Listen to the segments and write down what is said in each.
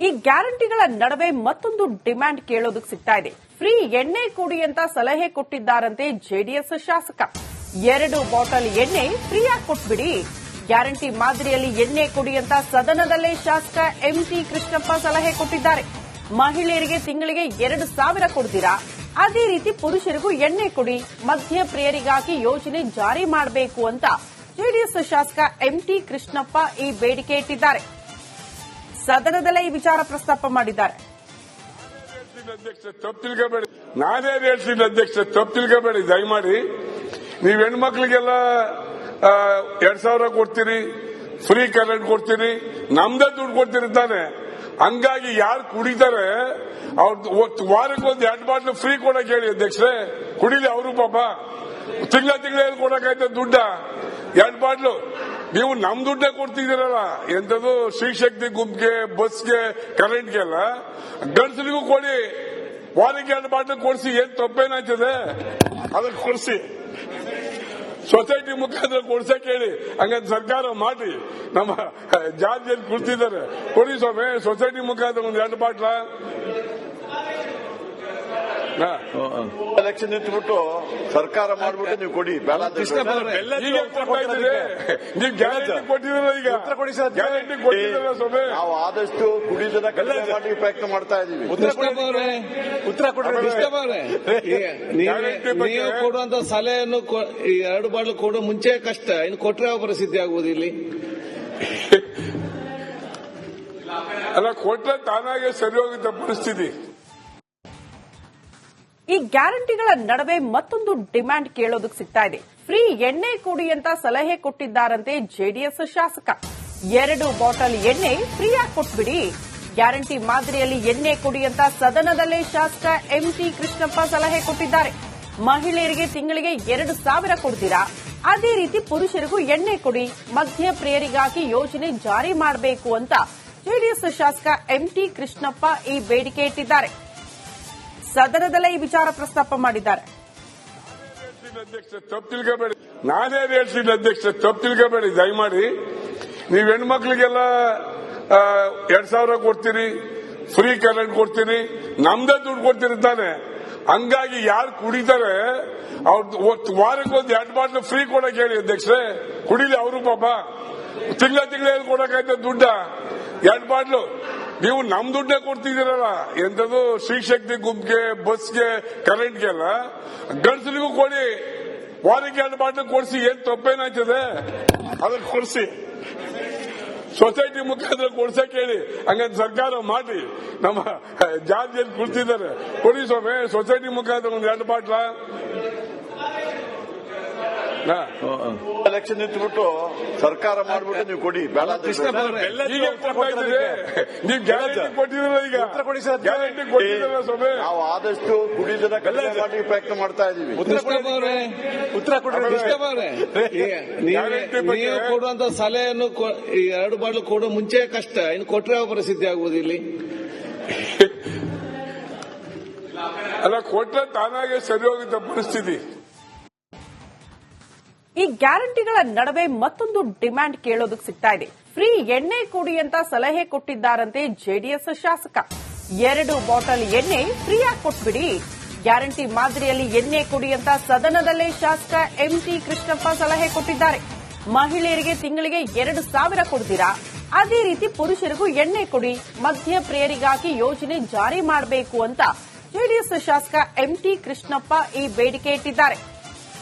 ಈ ಗ್ಯಾರಂಟಿಗಳ ನಡುವೆ ಮತ್ತೊಂದು ಡಿಮ್ಯಾಂಡ್ ಕೇಳೋದಕ್ಕೆ ಸಿಗ್ತಾ ಇದೆ. ಫ್ರೀ ಎಣ್ಣೆ ಕೊಡಿ ಅಂತ ಸಲಹೆ ಕೊಟ್ಟಿದ್ದಾರಂತೆ ಜೆಡಿಎಸ್ ಶಾಸಕ. 2 ಬಾಟಲ್ ಎಣ್ಣೆ ಫ್ರೀಯಾಗಿ ಕೊಟ್ಬಿಡಿ, ಗ್ಯಾರಂಟಿ ಮಾದರಿಯಲ್ಲಿ ಎಣ್ಣೆ ಕೊಡಿ ಅಂತ ಸದನದಲ್ಲೇ ಶಾಸಕ ಎಂಟಿ ಕೃಷ್ಣಪ್ಪ ಸಲಹೆ ಕೊಟ್ಟಿದ್ದಾರೆ. ಮಹಿಳೆಯರಿಗೆ ತಿಂಗಳಿಗೆ 2,000 ಕೊಡ್ತೀರಾ, ಅದೇ ರೀತಿ ಪುರುಷರಿಗೂ ಎಣ್ಣೆ ಕೊಡಿ, ಮಧ್ಯಪ್ರಿಯರಿಗಾಗಿ ಯೋಜನೆ ಜಾರಿ ಮಾಡಬೇಕು ಅಂತ ಜೆಡಿಎಸ್ ಶಾಸಕ ಎಂಟಿ ಕೃಷ್ಣಪ್ಪ ಈ ಬೇಡಿಕೆ ಇಟ್ಟಿದ್ದಾರೆ. ಸದನದಲ್ಲೇ ಈ ವಿಚಾರ ಪ್ರಸ್ತಾಪ ಮಾಡಿದ್ದಾರೆ. ನಾನೇ ಹೇಳ್ತೀನಿ ಅಧ್ಯಕ್ಷ, ತಪ್ಪು ತಿಳ್ಕೋಬೇಡಿ ದಯಮಾಡಿ. ನೀವು ಹೆಣ್ಮಕ್ಳಿಗೆಲ್ಲ 2,000 ಕೊಡ್ತೀರಿ, ಫ್ರೀ ಕರೆಂಟ್ ಕೊಡ್ತೀರಿ, ನಮ್ದೇ ದುಡ್ಡು ಕೊಡ್ತೀರಿ ತಾನೆ. ಹಂಗಾಗಿ ಯಾರು ಕುಡಿತಾರೆ ಅವ್ರು ವಾರಕ್ಕೊಂದು 2 ಬಾಟ್ಲು ಫ್ರೀ ಕೊಡಕ್ ಹೇಳಿ ಅಧ್ಯಕ್ಷರೇ, ಕುಡಿಲಿ ಅವರು ಪಾಪ. ತಿಂಗಳ ಕೊಡಕಾಯ್ತ ದುಡ್ಡ 2 ಬಾಟ್ಲು ನೀವು ನಮ್ ದುಡ್ಡೇ ಕೊಡ್ತಿದ್ದೀರಲ್ಲ. ಎಂತದು ಶ್ರೀಶಕ್ತಿ ಗುಂಪಿಗೆ, ಬಸ್ಗೆ, ಕರೆಂಟ್ಗೆಲ್ಲ ಗಂಡಸರಿಗೂ ಕೊಡಿ, ವಾರಕ್ಕೆ 2 ಬಾಟ್ಲು ಕೊಡಿಸಿ. ಏನ್ ತಪ್ಪೇನಾಯ್ತದೆ ಅದಕ್ಕೆ ಕೊಡಿಸಿ, ಸೊಸೈಟಿ ಮುಖಾಂತರ ಕೊಡ್ಸಕ್ ಹೇಳಿ. ಹಂಗಂತ ಸರ್ಕಾರ ಮಾಡಿ. ನಮ್ಮ ಜಾರ್ಜಿಯಲ್ಲಿ ಕುಳಿತಿದ್ದಾರೆ, ಕೊಡಿ ಸ್ವಾಮಿ ಸೊಸೈಟಿ ಮುಖಾಂತರ ಒಂದು 2 ಬಾಟ್ಲ. ಎಲೆಕ್ಷನ್ ನಿಂತ್ಬಿಟ್ಟು ಸರ್ಕಾರ ಮಾಡ್ಬಿಟ್ಟು ನೀವು ಕೊಡಿ, ಬೇಡ ನೀವು ಗ್ಯಾರಂಟಿ ಕೊಟ್ಟಿದ್ದೀರ, ಈಗ ಉತ್ತರ ಕೊಡಿ ಸರ್. ಗ್ಯಾರಂಟಿ ಕೊಟ್ಟಿದ್ದೀರ ಸ್ವಾಮಿ. ನಾವು ಆದಷ್ಟು ಕುಡಿಯೋದನ್ನ ಕಡಿಮೆ ಮಾಡಿ ಪ್ರಯತ್ನ ಮಾಡ್ತಾ ಇದೀವಿ. ಉತ್ತರ ಕೊಡಿ. ನೀವು ಕೊಡುವಂತ ಸಲಹೆಯನ್ನು 2 ಬಾಟ್ಲು ಕೊಡೋ ಮುಂಚೆ ಕಷ್ಟ, ಇನ್ನು ಕೊಟ್ರೆ ಯಾವ ಪರಿಸ್ಥಿತಿ ಆಗುವುದು ಇಲ್ಲಿ? ಅಲ್ಲ, ಕೊಟ್ರೆ ತಾನಾಗೆ ಸರಿ ಹೋಗಿದ್ದ ಪರಿಸ್ಥಿತಿ. ಈ ಗ್ಯಾರಂಟಿಗಳ ನಡುವೆ ಮತ್ತೊಂದು ಡಿಮ್ಯಾಂಡ್ ಕೇಳೋದಕ್ಕೆ ಸಿಗ್ತಾ ಇದೆ. ಫ್ರೀ ಎಣ್ಣೆ ಕೊಡಿ ಅಂತ ಸಲಹೆ ಕೊಟ್ಟಿದ್ದಾರಂತೆ ಜೆಡಿಎಸ್ ಶಾಸಕ. 2 ಬಾಟಲ್ ಎಣ್ಣೆ ಫ್ರೀಯಾಗಿ ಕೊಟ್ಬಿಡಿ, ಗ್ಯಾರಂಟಿ ಮಾದರಿಯಲ್ಲಿ ಎಣ್ಣೆ ಕೊಡಿ ಅಂತ ಸದನದಲ್ಲೇ ಶಾಸಕ ಎಂಟಿ ಕೃಷ್ಣಪ್ಪ ಸಲಹೆ ಕೊಟ್ಟಿದ್ದಾರೆ. ಮಹಿಳೆಯರಿಗೆ ತಿಂಗಳಿಗೆ 2,000 ಕೊಡ್ತೀರಾ, ಅದೇ ರೀತಿ ಪುರುಷರಿಗೂ ಎಣ್ಣೆ ಕೊಡಿ, ಮಧ್ಯಪ್ರಿಯರಿಗಾಗಿ ಯೋಜನೆ ಜಾರಿ ಮಾಡಬೇಕು ಅಂತ ಜೆಡಿಎಸ್ ಶಾಸಕ ಎಂಟಿ ಕೃಷ್ಣಪ್ಪ ಈ ಬೇಡಿಕೆ ಇಟ್ಟಿದ್ದಾರೆ. ಸದನದಲ್ಲೇ ಈ ವಿಚಾರ ಪ್ರಸ್ತಾಪ ಮಾಡಿದ್ದಾರೆ. ಅಧ್ಯಕ್ಷ ತಪ್ಪು ತಿಳ್ಕೋಬೇಡಿ, ನಾನೇ ಹೇಳ್ತೀನಿ ಅಧ್ಯಕ್ಷ, ತಪ್ಪು ತಿಳ್ಕೋಬೇಡಿ ದಯಮಾಡಿ. ನೀವು ಹೆಣ್ಮಕ್ಳಿಗೆಲ್ಲ 2,000 ಕೊಡ್ತೀರಿ, ಫ್ರೀ ಕರೆಂಟ್ ಕೊಡ್ತೀರಿ, ನಮ್ದೇ ದುಡ್ಡು ಕೊಡ್ತೀರಿ ತಾನೆ. ಹಂಗಾಗಿ ಯಾರು ಕುಡಿತಾರೆ ಅವ್ರು ವಾರಕ್ಕೊಂದು 2 ಬಾಟ್ಲು ಫ್ರೀ ಕೊಡಕ್ ಹೇಳಿ ಅಧ್ಯಕ್ಷರೇ, ಕುಡಿಲಿ ಅವರು ಪಾಪ. ತಿಂಗಳ ಕೊಡಕಾಯ್ತ ದುಡ್ಡ 2 ಬಾಟ್ಲು ನೀವು ನಮ್ ದುಡ್ಡೇ ಕೊಡ್ತಿದ್ದೀರಲ್ಲ. ಎಂತದು ಶ್ರೀಶಕ್ತಿ ಗುಂಪಿಗೆ, ಬಸ್ಗೆ, ಕರೆಂಟ್ಗೆಲ್ಲ ಗಂಡಸರಿಗೂ ಕೊಡಿ, ವಾರಕ್ಕೆ 2 ಬಾಟ್ಲು ಕೊಡಿಸಿ. ಏನ್ ತಪ್ಪೇನಾಯ್ತದೆ ಅದಕ್ಕೆ ಕೊಡಿಸಿ, ಸೊಸೈಟಿ ಮುಖಾಂತರ ಕೊಡ್ಸಕ್ ಹೇಳಿ. ಹಂಗಂತ ಸರ್ಕಾರ ಮಾಡಿ. ನಮ್ಮ ಜಾರ್ಜಿಯಲ್ಲಿ ಕುಳಿತಿದ್ದಾರೆ, ಕೊಡಿ ಸ್ವಾಮಿ ಸೊಸೈಟಿ ಮುಖಾಂತರ ಒಂದು 2 ಬಾಟ್ಲ. ಎಲೆಕ್ಷನ್ ನಿಂತ್ಬಿಟ್ಟು ಸರ್ಕಾರ ಮಾಡ್ಬಿಟ್ಟು ನೀವು ಕೊಡಿ, ಬೇಡ ಈಗ ನೀವು ಗ್ಯಾರಂಟಿ ಕೊಟ್ಟಿದ್ದೀರ, ಈಗ ಉತ್ತರ ಕೊಡಿ ಸರ್. ಗ್ಯಾರಂಟಿ ಕೊಟ್ಟಿದ್ದೀರ ಸ್ವಾಮಿ. ನಾವು ಆದಷ್ಟು ಕುಡಿಯೋದನ್ನ ಕಡಿಮೆ ಮಾಡಿ ಪ್ರಯತ್ನ ಮಾಡ್ತಾ ಇದೀವಿ. ಉತ್ತರ ಕೊಡಿ. ನೀವು ಕೊಡುವಂತ ಸಲಹೆಯನ್ನು 2 ಬಾಟ್ಲು ಕೊಡೋ ಮುಂಚೆ ಕಷ್ಟ, ಇನ್ನು ಕೊಟ್ರೆ ಯಾವ ಪರಿಸ್ಥಿತಿ ಆಗುವುದು ಇಲ್ಲಿ? ಅಲ್ಲ, ಕೊಟ್ರೆ ತಾನಾಗೆ ಸರಿ ಹೋಗಿದ್ದ ಪರಿಸ್ಥಿತಿ. ಈ ಗ್ಯಾರಂಟಿಗಳ ನಡುವೆ ಮತ್ತೊಂದು ಡಿಮ್ಯಾಂಡ್ ಕೇಳೋದಕ್ಕೆ ಸಿಗ್ತಾ ಇದೆ. ಫ್ರೀ ಎಣ್ಣೆ ಕೊಡಿ ಅಂತ ಸಲಹೆ ಕೊಟ್ಟಿದ್ದಾರಂತೆ ಜೆಡಿಎಸ್ ಶಾಸಕ. 2 ಬಾಟಲ್ ಎಣ್ಣೆ ಫ್ರೀಯಾಗಿ ಕೊಟ್ಬಿಡಿ, ಗ್ಯಾರಂಟಿ ಮಾದರಿಯಲ್ಲಿ ಎಣ್ಣೆ ಕೊಡಿ ಅಂತ ಸದನದಲ್ಲೇ ಶಾಸಕ ಎಂಟಿ ಕೃಷ್ಣಪ್ಪ ಸಲಹೆ ಕೊಟ್ಟಿದ್ದಾರೆ. ಮಹಿಳೆಯರಿಗೆ ತಿಂಗಳಿಗೆ 2,000 ಕೊಡ್ತೀರಾ, ಅದೇ ರೀತಿ ಪುರುಷರಿಗೂ ಎಣ್ಣೆ ಕೊಡಿ, ಮಧ್ಯಪ್ರಿಯರಿಗಾಗಿ ಯೋಜನೆ ಜಾರಿ ಮಾಡಬೇಕು ಅಂತ ಜೆಡಿಎಸ್ ಶಾಸಕ ಎಂಟಿ ಕೃಷ್ಣಪ್ಪ ಈ ಬೇಡಿಕೆ ಇಟ್ಟಿದ್ದಾರೆ.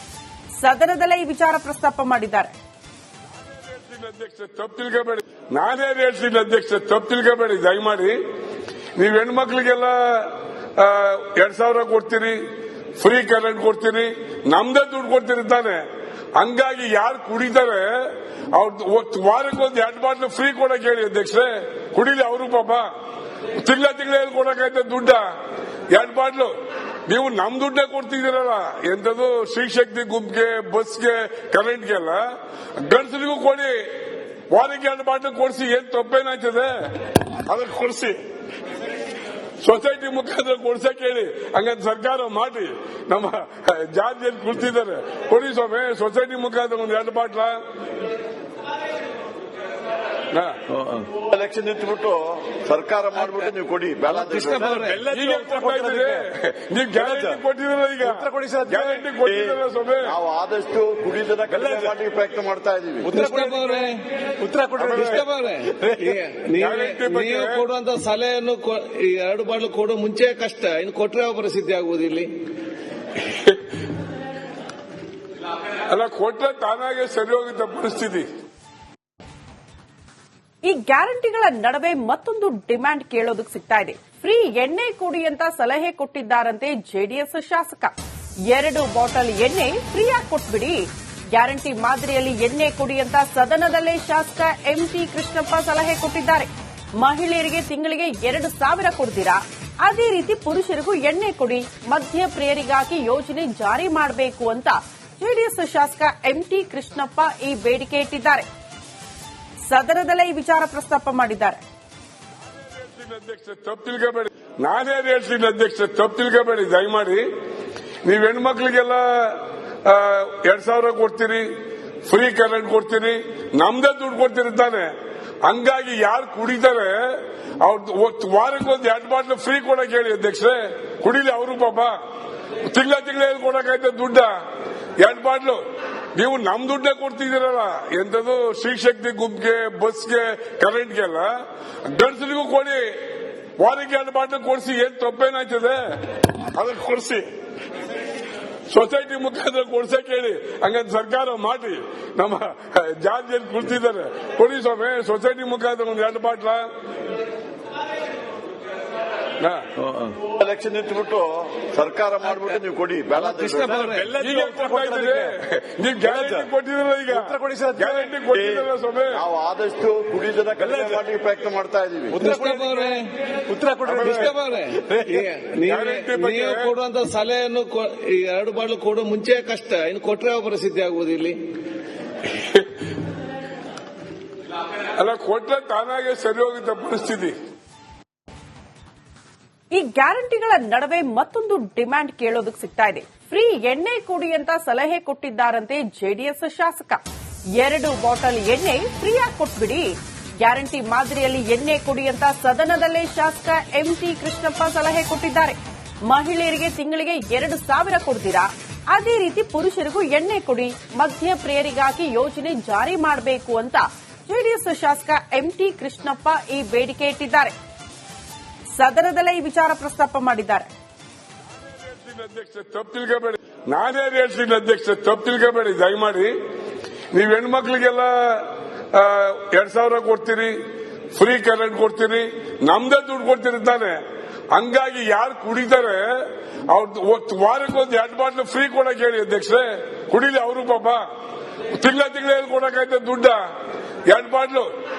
ಸದನದಲ್ಲೇ ಈ ವಿಚಾರ ಪ್ರಸ್ತಾಪ ಮಾಡಿದ್ದಾರೆ. ಅಧ್ಯಕ್ಷ ತಪ್ಪು ತಿಳ್ಕೋಬೇಡಿ, ನಾನೇ ಹೇಳ್ತೀನಿ ಅಧ್ಯಕ್ಷ, ತಪ್ಪು ತಿಳ್ಕೋಬೇಡಿ ದಯಮಾಡಿ. ನೀವು ಹೆಣ್ಮಕ್ಳಿಗೆಲ್ಲ 2,000 ಕೊಡ್ತೀರಿ, ಫ್ರೀ ಕರೆಂಟ್ ಕೊಡ್ತೀರಿ, ನಮ್ದೇ ದುಡ್ಡು ಕೊಡ್ತೀರಿ ತಾನೆ. ಹಂಗಾಗಿ ಯಾರು ಕುಡಿತಾರೆ ಅವ್ರು ವಾರಕ್ಕೊಂದು 2 ಬಾಟ್ಲು ಫ್ರೀ ಕೊಡಕ್ ಹೇಳಿ ಅಧ್ಯಕ್ಷರೇ, ಕುಡಿಲಿ ಅವರು ಪಾಪ. ತಿಂಗಳ ಕೊಡಕಾಯ್ತ ದುಡ್ಡ 2 ಬಾಟ್ಲು ನೀವು ನಮ್ ದುಡ್ಡೇ ಕೊಡ್ತಿದ್ದೀರಲ್ಲ. ಎಂತದು ಶ್ರೀಶಕ್ತಿ ಗುಂಪಿಗೆ, ಬಸ್ಗೆ, ಕರೆಂಟ್ಗೆಲ್ಲ ಗಂಡಸರಿಗೂ ಕೊಡಿ, ವಾರಕ್ಕೆ 2 ಬಾಟ್ಲು ಕೊಡಿಸಿ. ಏನ್ ತಪ್ಪೇನಾಯ್ತದೆ ಅದಕ್ಕೆ ಕೊಡಿಸಿ, ಸೊಸೈಟಿ ಮುಖಾಂತರ ಕೊಡ್ಸಕ್ ಹೇಳಿ. ಹಂಗಂತ ಸರ್ಕಾರ ಮಾಡಿ. ನಮ್ಮ ಜಾರ್ಜಿಯಲ್ಲಿ ಕುಳಿತಿದ್ದಾರೆ, ಕೊಡಿ ಸ್ವಾಮಿ ಸೊಸೈಟಿ ಮುಖಾಂತರ ಒಂದು 2 ಬಾಟ್ಲ. ಎಲೆಕ್ಷನ್ ನಿಂತ್ಬಿಟ್ಟು ಸರ್ಕಾರ ಮಾಡ್ಬಿಟ್ಟು ನೀವು ಕೊಡಿ ಬೇಡ ಅಂತ ಕೃಷ್ಣಪ್ಪ ಅವರೇ, ಈಗ ಕೊಡ್ತಾ ಇದ್ದೀರಿ. ನೀವು ಗ್ಯಾರಂಟಿ ಕೊಟ್ಟಿದ್ದೀರ, ಈಗ ಗ್ಯಾರಂಟಿ ಕೊಟ್ಟಿದ್ದೀರ ಸೊಬೆ. ನಾವು ಆದಷ್ಟು ಕುಡಿಯೋದನ್ನ ಕಡಿಮೆ ಮಾಡಿ ಪ್ರಯತ್ನ ಮಾಡ್ತಾ ಇದೀವಿ. ಕೃಷ್ಣಪ್ಪ ಅವರೇ, ಕೃಷ್ಣಪ್ಪ ಅವರೇ, ನೀವು ಕೊಡುವಂತ ಸಲಹೆಯನ್ನು ಈ 2 ಬಾಟ್ಲು ಕೊಡೋ ಮುಂಚೆ ಕಷ್ಟ, ಇನ್ನು ಕೊಟ್ರೆ ಯಾವ ಪರಿಸ್ಥಿತಿ ಆಗುವುದು ಇಲ್ಲಿ? ಅಲ್ಲ, ಕೊಟ್ರೆ ತಾನಾಗೆ ಸರಿ ಹೋಗುತ್ತೆ ಪರಿಸ್ಥಿತಿ. ಈ ಗ್ಯಾರಂಟಿಗಳ ನಡುವೆ ಮತ್ತೊಂದು ಡಿಮ್ಯಾಂಡ್ ಕೇಳೋದಕ್ಕೆ ಸಿಗ್ತಾ ಇದೆ. ಫ್ರೀ ಎಣ್ಣೆ ಕುಡಿ ಅಂತ ಸಲಹೆ ಕೊಟ್ಟಿದ್ದಾರಂತೆ ಜೆಡಿಎಸ್ ಶಾಸಕ. 2 ಬಾಟಲ್ ಎಣ್ಣೆ ಫ್ರೀಯಾಗಿ ಕೊಟ್ಬಿಡಿ, ಗ್ಯಾರಂಟಿ ಮಾದರಿಯಲ್ಲಿ ಎಣ್ಣೆ ಕುಡಿ ಅಂತ ಸದನದಲ್ಲೇ ಶಾಸಕ ಎಂಟಿ ಕೃಷ್ಣಪ್ಪ ಸಲಹೆ ಕೊಟ್ಟಿದ್ದಾರೆ. ಮಹಿಳೆಯರಿಗೆ ತಿಂಗಳಿಗೆ 2,000 ಕೊಡ್ತೀರಾ, ಅದೇ ರೀತಿ ಪುರುಷರಿಗೂ ಎಣ್ಣೆ ಕೊಡಿ, ಮಧ್ಯಪ್ರಿಯರಿಗಾಗಿ ಯೋಜನೆ ಜಾರಿ ಮಾಡಬೇಕು ಅಂತ ಜೆಡಿಎಸ್ ಶಾಸಕ ಎಂಟಿ ಕೃಷ್ಣಪ್ಪ ಈ ಬೇಡಿಕೆ ಇಟ್ಟಿದ್ದಾರೆ. ಸದನದಲ್ಲೇ ಈ ವಿಚಾರ ಪ್ರಸ್ತಾಪ ಮಾಡಿದ್ದಾರೆ. ತಪ್ಪು ತಿಳ್ಕೋಬೇಡಿ, ನಾನೇ ಹೇಳ್ತೀನಿ ಅಧ್ಯಕ್ಷ, ತಪ್ಪು ತಿಳ್ಕೋಬೇಡಿ ದಯಮಾಡಿ. ನೀವ್ ಹೆಣ್ಮಕ್ಳಿಗೆಲ್ಲ 2,000 ಕೊಡ್ತೀರಿ, ಫ್ರೀ ಕರೆಂಟ್ ಕೊಡ್ತೀರಿ, ನಮ್ದೇ ದುಡ್ಡು ಕೊಡ್ತೀರಿ ತಾನೆ. ಹಂಗಾಗಿ ಯಾರು ಕುಡಿತಾರೆ ಅವ್ರು ವಾರಕ್ಕೊಂದು 2 ಬಾಟ್ಲು ಫ್ರೀ ಕೊಡಕ್ ಹೇಳಿ ಅಧ್ಯಕ್ಷರೇ, ಕುಡಿಲಿ ಅವರು ಪಾಪ. ತಿಂಗಳ ಕೊಡಕಾಯ್ತದೆ ದುಡ್ಡ 2 ಬಾಟ್ಲು. ನೀವು ನಮ್ ದುಡ್ಡೇ ಕೊಡ್ತಿದ್ದೀರಲ್ಲ, ಎಂತದು ಶ್ರೀ ಶಕ್ತಿ ಗುಂಪ್ಗೆ, ಬಸ್ಗೆ, ಕರೆಂಟ್ಗೆಲ್ಲ. ಗಂಡಸರಿಗೂ ಕೊಡಿ, ವಾರಕ್ಕೆ 2 ಬಾಟ್ಲು ಕೊಡಿಸಿ, ಏನ್ ತಪ್ಪೇನಾಯ್ತದೆ ಅದಕ್ಕೆ ಕೊಡಿಸಿ. ಸೊಸೈಟಿ ಮುಖಾಂತರ ಕೊಡ್ಸಕ್ ಹೇಳಿ, ಹಂಗಂತ ಸರ್ಕಾರ ಮಾಡಿ. ನಮ್ಮ ಜಾತಿಯಲ್ಲಿ ಕುಳಿತಿದ್ದಾರೆ, ಕೊಡಿ ಸ್ವಾಮಿ, ಸೊಸೈಟಿ ಮುಖಾಂತರ ಒಂದು 2 ಬಾಟ್ಲ. ಎಲೆಕ್ಷನ್ ನಿಂತ್ಬಿಟ್ಟು ಸರ್ಕಾರ ಮಾಡ್ಬಿಟ್ಟು ನೀವು ಕೊಡಿ ಬೇಡ ಅಂತ ಕೃಷ್ಣಪ್ಪ ಅವರೇ, ಈಗ ಕೊಡ್ತಾ ಇದ್ದೀರಿ. ನೀವು ಗ್ಯಾರಂಟಿ ಕೊಟ್ಟಿದ್ದೀರ, ಈಗ ಗ್ಯಾರಂಟಿ ಕೊಟ್ಟಿದ್ದೀರ ಸೊಬೆ. ನಾವು ಆದಷ್ಟು ಕುಡಿಯೋದನ್ನ ಕಡಿಮೆ ಮಾಡಿ ಪ್ರಯತ್ನ ಮಾಡ್ತಾ ಇದೀವಿ. ಕೃಷ್ಣಪ್ಪ ಅವರೇ, ಕೃಷ್ಣಪ್ಪ ಅವರೇ, ನೀವು ಕೊಡುವಂತ ಸಲಹೆಯನ್ನು ಈ 2 ಬಾಟ್ಲು ಕೊಡೋ ಮುಂಚೆ ಕಷ್ಟ, ಇನ್ನು ಕೊಟ್ರೆ ಯಾವ ಪರಿಸ್ಥಿತಿ ಆಗುವುದು ಇಲ್ಲಿ? ಅಲ್ಲ, ಕೊಟ್ರೆ ತಾನಾಗೆ ಸರಿ ಹೋಗುತ್ತೆ ಪರಿಸ್ಥಿತಿ. ಈ ಗ್ಯಾರಂಟಿಗಳ ನಡುವೆ ಮತ್ತೊಂದು ಡಿಮ್ಯಾಂಡ್ ಕೇಳೋದಕ್ಕೆ ಸಿಗ್ತಾ ಇದೆ. ಫ್ರೀ ಎಣ್ಣೆ ಕುಡಿ ಅಂತ ಸಲಹೆ ಕೊಟ್ಟಿದ್ದಾರಂತೆ ಜೆಡಿಎಸ್ ಶಾಸಕ. 2 ಬಾಟಲ್ ಎಣ್ಣೆ ಫ್ರೀಯಾಗಿ ಕೊಟ್ಬಿಡಿ, ಗ್ಯಾರಂಟಿ ಮಾದರಿಯಲ್ಲಿ ಎಣ್ಣೆ ಕುಡಿ ಅಂತ ಸದನದಲ್ಲೇ ಶಾಸಕ ಎಂಟಿ ಕೃಷ್ಣಪ್ಪ ಸಲಹೆ ಕೊಟ್ಟಿದ್ದಾರೆ. ಮಹಿಳೆಯರಿಗೆ ತಿಂಗಳಿಗೆ 2,000 ಕೊಡ್ತೀರಾ, ಅದೇ ರೀತಿ ಪುರುಷರಿಗೂ ಎಣ್ಣೆ ಕೊಡಿ, ಮಧ್ಯಪ್ರಿಯರಿಗಾಗಿ ಯೋಜನೆ ಜಾರಿ ಮಾಡಬೇಕು ಅಂತ ಜೆಡಿಎಸ್ ಶಾಸಕ ಎಂಟಿ ಕೃಷ್ಣಪ್ಪ ಈ ಬೇಡಿಕೆ ಇಟ್ಟಿದ್ದಾರೆ. ಸದನದಲ್ಲೇ ಈ ವಿಚಾರ ಪ್ರಸ್ತಾಪ ಮಾಡಿದ್ದಾರೆ. ಅಧ್ಯಕ್ಷ ತಪ್ಪು ತಿಳ್ಕೋಬೇಡಿ, ನಾನೇ ಹೇಳ್ತೀನಿ ಅಧ್ಯಕ್ಷ, ತಪ್ಪು ತಿಳ್ಕೋಬೇಡಿ ದಯಮಾಡಿ. ನೀವ್ ಹೆಣ್ಮಕ್ಳಿಗೆಲ್ಲ 2,000 ಕೊಡ್ತೀರಿ, ಫ್ರೀ ಕರೆಂಟ್ ಕೊಡ್ತೀರಿ, ನಮ್ದೇ ದುಡ್ಡು ಕೊಡ್ತೀರಿ ತಾನೆ. ಹಂಗಾಗಿ ಯಾರು ಕುಡಿತಾರೆ ಅವ್ರು ವಾರಕ್ಕೊಂದು 2 ಬಾಟ್ಲು ಫ್ರೀ ಕೊಡಕ್ ಹೇಳಿ ಅಧ್ಯಕ್ಷರೇ, ಕುಡಿಲಿ ಅವರು ಪಾಪ. ತಿಂಗಳ ಕೊಡಕಾಯ್ತದೆ ದುಡ್ಡ 2 ಬಾಟ್ಲು.